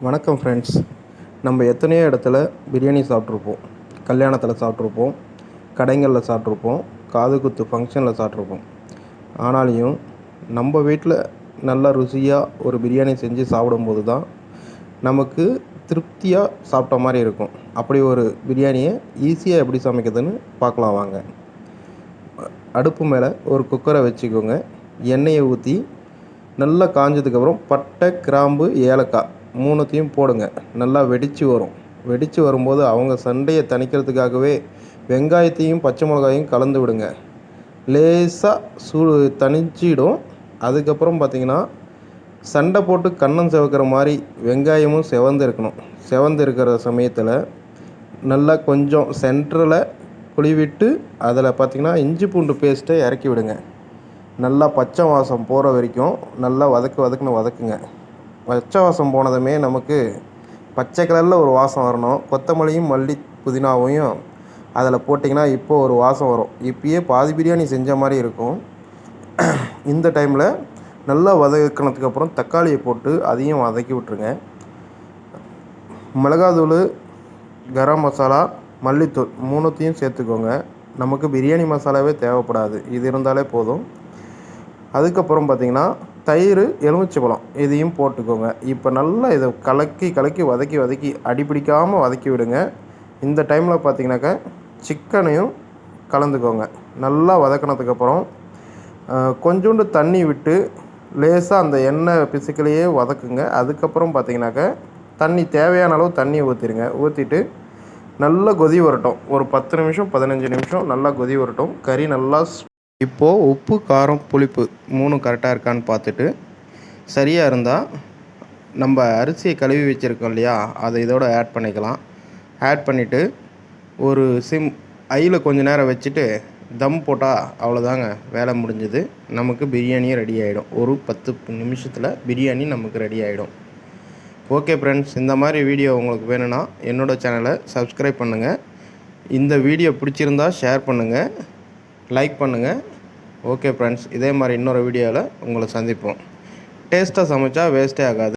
வணக்கம் ஃப்ரெண்ட்ஸ். நம்ம எத்தனையோ இடத்துல பிரியாணி சாப்பிட்ருப்போம். கல்யாணத்தில் சாப்பிட்ருப்போம், கடைகளில் சாப்பிட்ருப்போம், காது குத்து ஃபங்க்ஷனில் சாப்பிட்ருப்போம். ஆனாலையும் நம்ம வீட்டில் நல்ல ருசியாக ஒரு பிரியாணி செஞ்சு சாப்பிடும்போது தான் நமக்கு திருப்தியாக சாப்பிட்ட மாதிரி இருக்கும். அப்படி ஒரு பிரியாணியை ஈஸியாக எப்படி சமைக்கிறதுன்னு பார்க்கலாம் வாங்க. அடுப்பு மேலே ஒரு குக்கரை வச்சுக்கோங்க. எண்ணெயை ஊற்றி நல்லா காஞ்சதுக்கப்புறம் பட்டை, கிராம்பு, ஏலக்காய் மூணுத்தையும் போடுங்க. நல்லா வெடித்து வரும்போது அவங்க சண்டையை தணிக்கிறதுக்காகவே வெங்காயத்தையும் பச்சை மிளகாயும் கலந்து விடுங்க. லேசாக தணிச்சிடும். அதுக்கப்புறம் பார்த்திங்கன்னா சண்டை போட்டு கண்ணம் செவக்கிற மாதிரி வெங்காயமும் செவந்து இருக்கிற சமயத்தில் நல்லா கொஞ்சம் சென்டரில் குழிவிட்டு அதில் பார்த்திங்கன்னா இஞ்சி பூண்டு பேஸ்ட்டை இறக்கி விடுங்க. நல்லா பச்சை வாசம் போகிற வரைக்கும் நல்லா வதக்குன்னு வதக்குங்க. பச்சை வாசம் போனதுமே நமக்கு பச்சை கலரில் ஒரு வாசம் வரணும். கொத்தமல்லியும் மல்லி புதினாவையும் அதில் போட்டிங்கன்னா இப்போது ஒரு வாசம் வரும். இப்போயே பாதி பிரியாணி செஞ்ச மாதிரி இருக்கும். இந்த டைமில் நல்லா வதக்கினதுக்கப்புறம் தக்காளியை போட்டு அதையும் வதக்கி விட்டுருங்க. மிளகாத்தூள், கரம் மசாலா, மல்லித்தூள் மூணுத்தையும் சேர்த்துக்கோங்க. நமக்கு பிரியாணி மசாலாவே தேவைப்படாது, இது இருந்தாலே போதும். அதுக்கப்புறம் பார்த்திங்கன்னா தயிர், எலுமிச்சைப்பழம் இதையும் போட்டுக்கோங்க. இப்போ நல்லா இதை கலக்கி வதக்கி அடிப்பிடிக்காமல் வதக்கி விடுங்க. இந்த டைமில் பார்த்திங்கனாக்கா சிக்கனையும் கலந்துக்கோங்க. நல்லா வதக்கினதுக்கப்புறம் கொஞ்சோண்டு தண்ணி விட்டு லேசாக அந்த எண்ணெய் பிசுக்கிலேயே வதக்குங்க. அதுக்கப்புறம் பார்த்திங்கனாக்கா தண்ணி தேவையான அளவு தண்ணி ஊற்றிட்டு நல்லா கொதி வரட்டும். ஒரு 10 நிமிஷம் 15 நிமிஷம் நல்லா கொதி வரட்டும். கறி நல்லா இப்போது உப்பு, காரம், புளிப்பு 3 கரெக்டாக இருக்கான்னு பார்த்துட்டு சரியாக இருந்தால் நம்ம அரிசியை கழுவி வச்சுருக்கோம் இல்லையா, அதை இதோட ஆட் பண்ணிக்கலாம். ஆட் பண்ணிவிட்டு ஒரு ஐயில் கொஞ்சம் நேரம் வச்சுட்டு தம் போட்டால் அவ்வளோதாங்க, வேலை முடிஞ்சது. நமக்கு பிரியாணியும் ரெடி ஆகிடும். ஒரு 10 நிமிஷத்தில் பிரியாணி நமக்கு ரெடி ஆகிடும். ஓகே ஃப்ரெண்ட்ஸ், இந்த மாதிரி வீடியோ உங்களுக்கு வேணும்னா என்னோடய சேனலை சப்ஸ்கிரைப் பண்ணுங்கள். இந்த வீடியோ பிடிச்சிருந்தா ஷேர் பண்ணுங்கள், லைக் பண்ணுங்கள். ஓகே ஃப்ரெண்ட்ஸ், இதே மாதிரி இன்னொரு வீடியோவில் உங்களை சந்திப்போம். டேஸ்ட்டாக சமைச்சா வேஸ்ட்டே ஆகாது.